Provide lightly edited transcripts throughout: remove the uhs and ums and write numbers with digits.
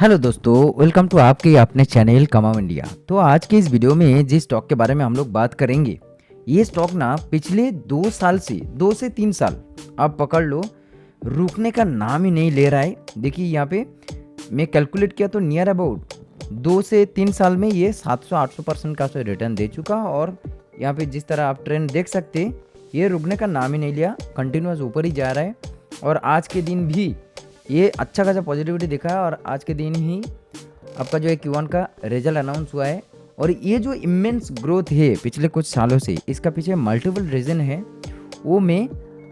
Hello दोस्तों, welcome to आपके अपने चैनल कमाओ इंडिया। तो आज के इस वीडियो में जिस स्टॉक के बारे में हम लोग बात करेंगे, ये स्टॉक ना पिछले 2 साल से 2 से 3 साल आप पकड़ लो, रुकने का नाम ही नहीं ले रहा है। देखिए यहाँ पे मैं कैलकुलेट किया तो नियर अबाउट 2 से 3 साल में ये 700-800% का रिटर्न दे चुका। और यहाँ पे जिस तरह आप ट्रेंड देख सकते हैं, ये रुकने का नाम ही नहीं लिया, कंटिन्यूस ऊपर ही जा रहा है। और आज के दिन भी ये अच्छा खासा पॉजिटिविटी दिखा है और आज के दिन ही आपका जो है Q1 का रिजल्ट अनाउंस हुआ है। और ये जो इमेंस ग्रोथ है पिछले कुछ सालों से, इसका पीछे मल्टीपल रीज़न है, वो मैं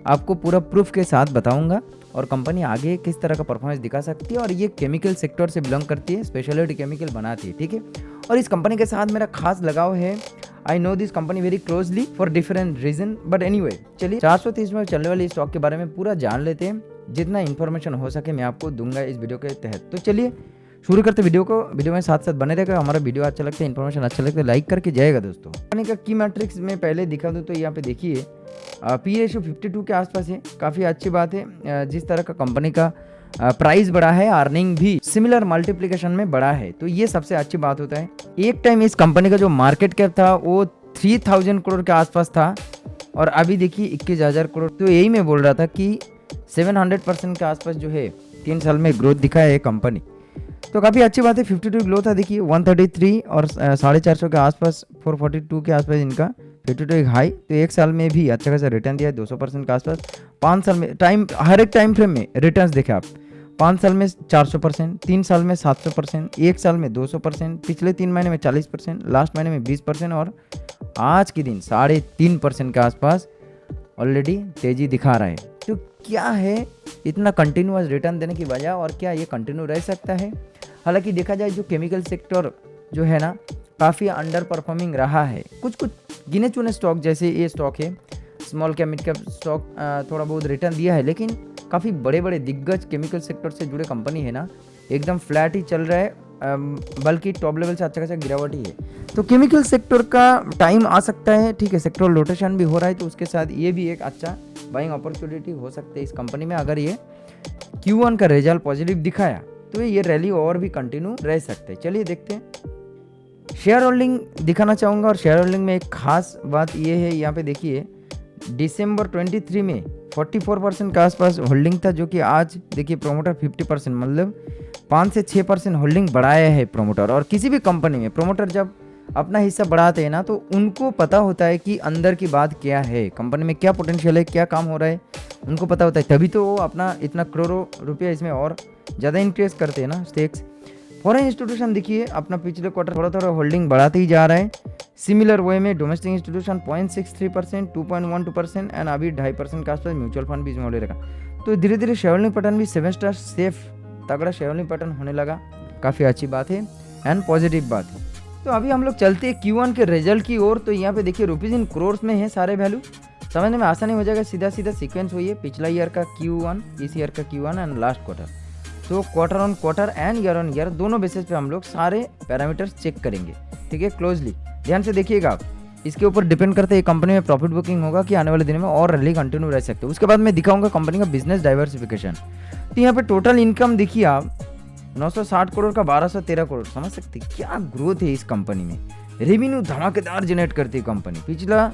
आपको पूरा प्रूफ के साथ बताऊंगा और कंपनी आगे किस तरह का परफॉर्मेंस दिखा सकती है। और ये केमिकल सेक्टर से बिलोंग करती है, स्पेशलिटी केमिकल बनाती है, ठीक है। और इस कंपनी के साथ मेरा खास लगाव है। I know this company very closely for different reason, but anyway चलिए 430 में चलने वाली स्टॉक के बारे में पूरा जान लेते हैं। जितना इन्फॉर्मेशन हो सके मैं आपको दूंगा इस वीडियो के तहत। तो चलिए शुरू करते वीडियो को। वीडियो में साथ साथ बने रहेगा। हमारा वीडियो अच्छा लगता है, इन्फॉर्मेशन अच्छा लगता है, लाइक करके जाएगा दोस्तों। कंपनी का की मैट्रिक्स में पहले दिखा दूँ तो यहाँ पे देखिए पी रेशियो 52 के आसपास है, काफ़ी अच्छी बात है। जिस तरह का कंपनी का प्राइस बढ़ा है, अर्निंग भी सिमिलर मल्टीप्लिकेशन में बढ़ा है, तो ये सबसे अच्छी बात होता है। एक टाइम इस कंपनी का जो मार्केट कैप था वो 3000 करोड़ के आसपास था और अभी देखिए 21,000 करोड़। तो यही मैं बोल रहा था कि 700% के आसपास जो है 3 साल में ग्रोथ दिखा है कंपनी, तो काफ़ी अच्छी बात है। 52 ग्रोथ था, देखिए 133 और 450 के आसपास, 442 के आसपास इनका 52 एक हाई। तो एक साल में भी अच्छा खासा रिटर्न दिया है 200% के आसपास। 5 साल में टाइम, हर एक टाइम फ्रेम में रिटर्न्स देखे आप। 5 साल में 400%, 3 साल में 700%, एक साल में 200%, पिछले 3 महीने में 40%, लास्ट महीने में 20% और आज के दिन 3.5% के आसपास ऑलरेडी तेजी दिखा रहा है। तो क्या है इतना कंटिन्यूअस रिटर्न देने की वजह, और क्या ये कंटिन्यू रह सकता है? हालांकि देखा जाए जो केमिकल सेक्टर जो है ना, काफ़ी अंडर परफॉर्मिंग रहा है। कुछ गिने चुने स्टॉक, जैसे ये स्टॉक है small cap mid cap stock, थोड़ा बहुत रिटर्न दिया है, लेकिन काफ़ी बड़े बड़े दिग्गज केमिकल सेक्टर से जुड़े कंपनी है ना, एकदम फ्लैट ही चल रहा है, बल्कि टॉप लेवल से अच्छा खासा गिरावट ही है। तो केमिकल सेक्टर का टाइम आ सकता है, ठीक है, सेक्टर रोटेशन भी हो रहा है, तो उसके साथ ये भी एक अच्छा बाइंग अपॉर्चुनिटी हो सकती है इस कंपनी में। अगर ये Q1 का रिजल्ट पॉजिटिव दिखाया तो ये रैली और भी कंटिन्यू रह सकते हैं। चलिए देखते हैं। शेयर होल्डिंग दिखाना चाहूँगा, और शेयर होल्डिंग में एक खास बात ये है, यहाँ पे देखिए दिसंबर 23 में 44% के आसपास होल्डिंग था, जो कि आज देखिए प्रोमोटर 50%, मतलब 5 से 6% होल्डिंग बढ़ाया है प्रोमोटर। और किसी भी कंपनी में प्रोमोटर जब अपना हिस्सा बढ़ाते हैं ना, तो उनको पता होता है कि अंदर की बात क्या है, कंपनी में क्या पोटेंशियल है, क्या काम हो रहा है, उनको पता होता है, तभी तो वो अपना इतना करोड़ों रुपया इसमें और ज़्यादा इंक्रीज करते हैं ना स्टेक्स। फॉरेन इंस्टीट्यूशन देखिए अपना पिछले क्वार्टर थोड़ा थोड़ा होल्डिंग बढ़ाते ही जा रहा है। सिमिलर वे में डोमेस्टिक इंस्टीट्यूशन 0.63%, 2.12% एंड अभी 2.5% के आसपास म्यूचुअल फंड भी इसमें रहेगा। तो धीरे धीरे शेयर होल्डिंग पैटर्न भी 7 स्टार सेफ तगड़ा शेयर होल्डिंग पैटर्न होने लगा, काफ़ी अच्छी बात है एंड पॉजिटिव बात है। तो अभी हम लोग चलते हैं Q1 के रिजल्ट की ओर। तो यहाँ पे देखिए रुपीज़ इन क्रोर्स में है सारे वैल्यू, समझने में आसानी हो जाएगा। सीधा सीधा सीक्वेंस हुई है, पिछला ईयर का Q1, इस ईयर का Q1 एंड लास्ट क्वार्टर। तो quarter on quarter and year on year दोनों बेसिस पे हम लोग सारे पैरामीटर्स चेक करेंगे, ठीक है, क्लोजली ध्यान से देखिएगा आप। इसके ऊपर डिपेंड करते हैं कंपनी में प्रॉफिट बुकिंग होगा कि आने वाले दिनों में और रैली कंटिन्यू रह सकते हैं। उसके बाद मैं दिखाऊंगा कंपनी का बिजनेस डाइवर्सिफिकेशन। तो यहाँ पे टोटल इनकम देखिए आप 960 करोड़ का 1213 करोड़, समझ सकते हैं क्या ग्रोथ है इस कंपनी में। रेवेन्यू धमाकेदार जनरेट करती है कंपनी। पिछला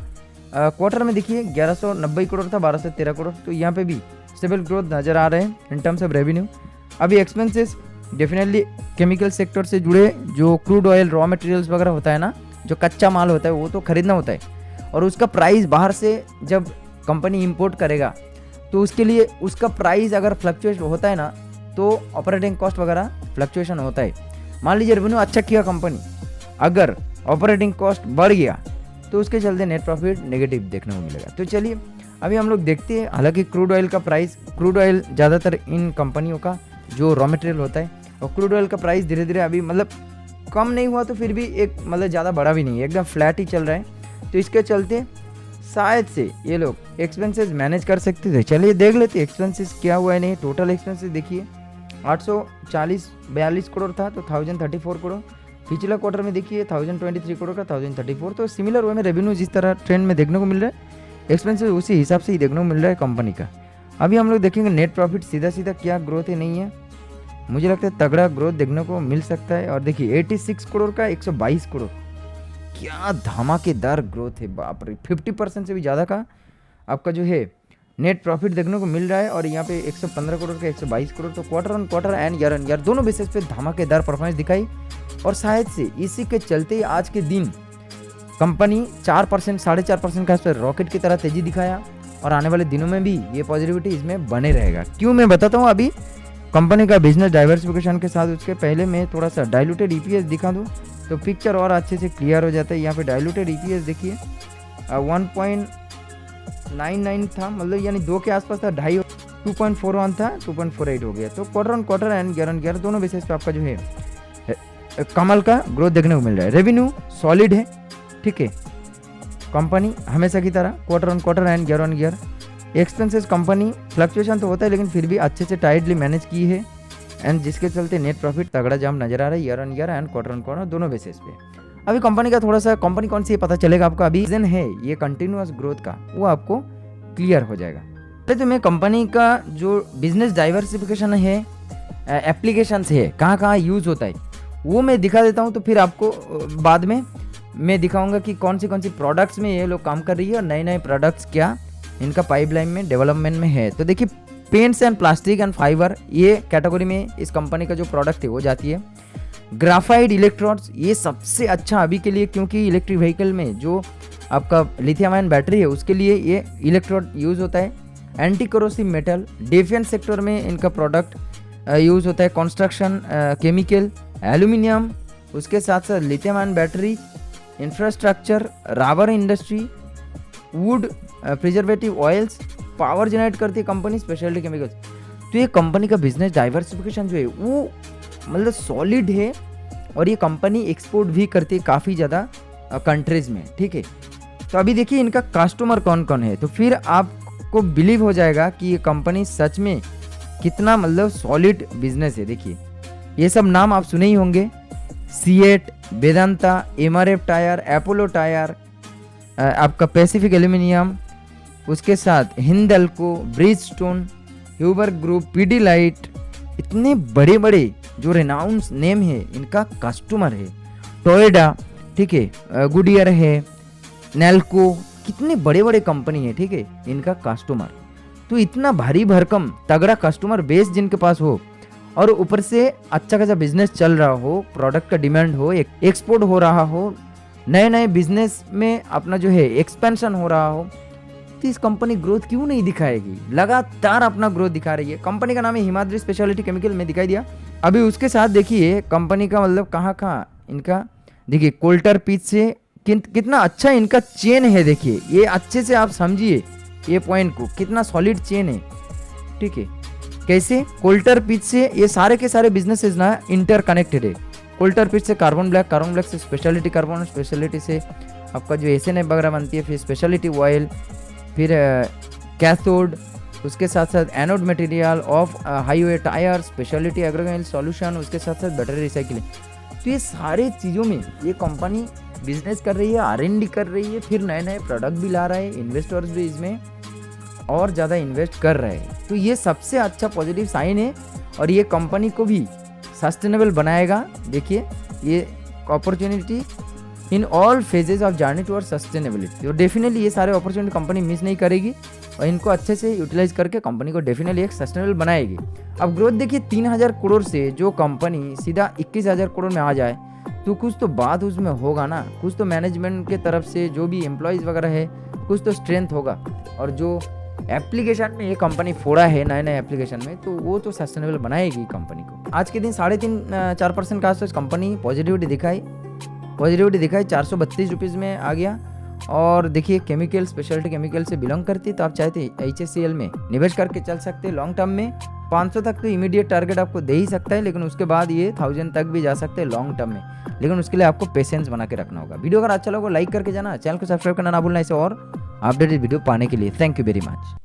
क्वार्टर में देखिए 1190 करोड़ था, 1213 करोड़, तो यहाँ पे भी स्टेबल ग्रोथ नजर आ रहे हैं इन टर्म्स ऑफ रेवेन्यू। अभी एक्सपेंसेस डेफिनेटली केमिकल सेक्टर से जुड़े जो क्रूड ऑयल रॉ मटेरियल्स वगैरह होता है ना, जो कच्चा माल होता है वो तो खरीदना होता है, और उसका प्राइस बाहर से जब कंपनी इंपोर्ट करेगा तो उसके लिए उसका प्राइस अगर फ्लक्चुएट होता है ना, तो ऑपरेटिंग कॉस्ट वगैरह फ्लक्चुएशन होता है। मान लीजिए रेवेन्यू अच्छा किया कंपनी, अगर ऑपरेटिंग कॉस्ट बढ़ गया तो उसके चलते नेट प्रॉफिट नेगेटिव देखने को मिलेगा। तो चलिए अभी हम लोग देखते हैं। हालांकि क्रूड ऑयल का प्राइस, क्रूड ऑयल ज़्यादातर इन कंपनियों का जो रॉ मटेरियल होता है, और क्रूड ऑयल का प्राइस धीरे धीरे अभी मतलब कम नहीं हुआ तो फिर भी एक मतलब ज़्यादा बढ़ा भी नहीं है, एकदम फ्लैट ही चल रहा है। तो इसके चलते शायद से ये लोग एक्सपेंसेस मैनेज कर सकते थे। चलिए देख लेते एक्सपेंसेस क्या हुआ है नहीं। टोटल एक्सपेंसेस देखिए 842 करोड़ था, तो 1034 करोड़। पिछला क्वार्टर में देखिए 1023 करोड़ का 1034। तो सिमिलर वे में रेवेन्यू जिस तरह ट्रेंड में देखने को मिल रहा है, एक्सपेंसेस उसी हिसाब से ही देखने को मिल रहा है कंपनी का। अभी हम लोग देखेंगे नेट प्रॉफिट सीधा सीधा क्या ग्रोथ है नहीं है। मुझे लगता है तगड़ा ग्रोथ देखने को मिल सकता है। और देखिए 86 करोड़ का 122 करोड़, क्या धमाकेदार ग्रोथ है, बाप रे। 50% से भी ज़्यादा का आपका जो है नेट प्रॉफिट देखने को मिल रहा है। और यहाँ पे 115 करोड़ का 122 करोड़, तो quarter on quarter and year on year दोनों बेसिस पे धमाकेदार परफॉर्मेंस दिखाई। और शायद से इसी के चलते आज के दिन कंपनी 4% 4.5% का इस पर रॉकेट की तरह तेजी दिखाया। और आने वाले दिनों में भी ये पॉजिटिविटी इसमें बने रहेगा। क्यों, मैं बताता हूँ। अभी कंपनी का बिजनेस डाइवर्सिफिकेशन के साथ उसके पहले मैं थोड़ा सा डाइल्यूटेड ईपीएस दिखा दूँ तो पिक्चर और अच्छे से क्लियर हो जाता है। यहाँ पे डाइल्यूटेड ईपीएस देखिए 1.99 था, मतलब यानी 2 के आसपास था, 2.41 था, 2.48 हो गया। तो quarter on quarter and year on year दोनों बेसिस पे आपका जो है कमाल का ग्रोथ देखने को मिल रहा है। रेवेन्यू सॉलिड है, ठीक है। कंपनी हमेशा की तरह quarter on quarter and year on year. Expenses company fluctuation तो होता है लेकिन फिर भी अच्छे से टाइटली मैनेज की है, एंड जिसके चलते नेट प्रॉफिट तगड़ा जाम नजर आ रहा है year on year and quarter on quarter दोनों बेसिस पे। अभी कंपनी का थोड़ा सा कंपनी कौन सी है पता चलेगा आपको। अभी रीजन है ये कंटिन्यूअस ग्रोथ का, वो आपको क्लियर हो जाएगा। तो मैं कंपनी का जो बिजनेस डाइवर्सिफिकेशन है, एप्लीकेशंस है, कहाँ कहाँ यूज होता है वो मैं दिखा देता हूँ। तो फिर आपको बाद में मैं दिखाऊंगा कि कौन सी प्रोडक्ट्स में ये लोग काम कर रही है और नए नए प्रोडक्ट्स क्या इनका पाइपलाइन में डेवलपमेंट में है। तो देखिए paints and plastic and fibre ये कैटेगरी में इस कंपनी का जो प्रोडक्ट है वो जाती है। ग्राफाइट इलेक्ट्रोड्स ये सबसे अच्छा अभी के लिए, क्योंकि इलेक्ट्रिक व्हीकल में जो आपका लिथियम आयन बैटरी है उसके लिए ये इलेक्ट्रोड यूज़ होता है। Anti corrosive metal, defence sector में इनका प्रोडक्ट यूज़ होता है। कंस्ट्रक्शन केमिकल, एल्यूमिनियम, उसके साथ साथ lithium ion battery, infrastructure, rubber industry, would, preservative oils, power generate करती है कंपनी, स्पेशलिटी केमिकल्स। तो ये कंपनी का बिजनेस डाइवर्सिफिकेशन जो है वो मतलब सॉलिड है। और ये कंपनी एक्सपोर्ट भी करती है काफ़ी ज़्यादा कंट्रीज़ में, ठीक है। तो अभी देखिए इनका कस्टमर कौन कौन है, तो फिर आपको बिलीव हो जाएगा कि ये कंपनी सच में कितना मतलब सॉलिड बिजनेस है। देखिए ये सब नाम आप सुने ही होंगे, CEAT, Vedanta, MRF tyre, Apollo tyre, आपका पैसिफिक एल्यूमिनियम, उसके साथ Hindalco, Bridgestone, Huber group, P D light, इतने बड़े बड़े जो रेनाउंस नेम है इनका कस्टमर है। टोयोटा, ठीक है, गुडियर है, नेल्को, कितने बड़े बड़े कंपनी है, ठीक है, इनका कस्टमर। तो इतना भारी भरकम तगड़ा कस्टमर बेस जिनके पास हो और ऊपर से अच्छा खासा बिजनेस चल रहा हो, प्रोडक्ट का डिमांड हो, एक्सपोर्ट हो रहा हो, नए नए बिजनेस में अपना जो है एक्सपेंशन हो रहा हो, तो इस कंपनी ग्रोथ क्यों नहीं दिखाएगी। लगातार अपना ग्रोथ दिखा रही है। कंपनी का नाम है हिमाद्री स्पेशलिटी केमिकल में दिखाई दिया। अभी उसके साथ देखिए कंपनी का मतलब कहाँ कहाँ इनका, देखिए कोल्टर पिच से कितना अच्छा इनका चेन है। देखिए ये अच्छे से आप समझिए ये पॉइंट को, कितना सॉलिड चेन है, ठीक है। कैसे कोल्टर पिच से ये सारे के सारे बिजनेसेस ना इंटर कनेक्टेड है। कोल्टर पिच से कार्बन ब्लैक से स्पेशलिटी कार्बन, स्पेशलिटी से आपका जो एसएनएफ वगैरह बनती है, फिर स्पेशलिटी ऑयल, फिर कैथोड, उसके साथ साथ anode material of highway tyre, speciality agrochemical solution, उसके साथ साथ बैटरी रिसाइकलिंग। तो ये सारे चीज़ों में ये कंपनी बिजनेस कर रही है, R&D कर रही है, फिर नए नए प्रोडक्ट भी ला रहा है, इन्वेस्टर्स भी इसमें और ज़्यादा इन्वेस्ट कर रहे हैं। तो ये सबसे अच्छा पॉजिटिव साइन है और ये कंपनी को भी सस्टेनेबल बनाएगा। देखिए ये opportunity in all phases of journey toward sustainability, तो डेफिनेटली ये सारे अपॉर्चुनिटी कंपनी मिस नहीं करेगी और इनको अच्छे से यूटिलाइज करके कंपनी को डेफिनेटली एक सस्टेनेबल बनाएगी। अब ग्रोथ देखिए 3000 करोड़ से जो कंपनी सीधा 21,000 करोड़ में आ जाए तो कुछ तो बात उसमें होगा ना, कुछ तो मैनेजमेंट के तरफ से जो भी एम्प्लॉयज़ वगैरह है कुछ तो स्ट्रेंथ होगा। और जो एप्लीकेशन में ये कंपनी फोड़ा है नए नए एप्लीकेशन में, तो वो तो सस्टेनेबल बनाएगी कंपनी को। आज के दिन 3.5-4% का आसपास कंपनी पॉजिटिविटी दिखाई 432 रुपीज़ में आ गया। और देखिए केमिकल, स्पेशलिटी केमिकल से बिलोंग करती है तो आप चाहते HSCL में निवेश करके चल सकते हैं लॉन्ग टर्म में। 500 तक तो इमीडिएट टारगेट आपको दे ही सकता है, लेकिन उसके बाद ये 1000 तक भी जा सकते हैं लॉन्ग टर्म में, लेकिन उसके लिए आपको पेशेंस बना के रखना होगा। वीडियो अगर अच्छा लगा लाइक करके जाना, चैनल को सब्सक्राइब करना ना भूलना इसे और अपडेटेड वीडियो पाने के लिए। Thank you very much.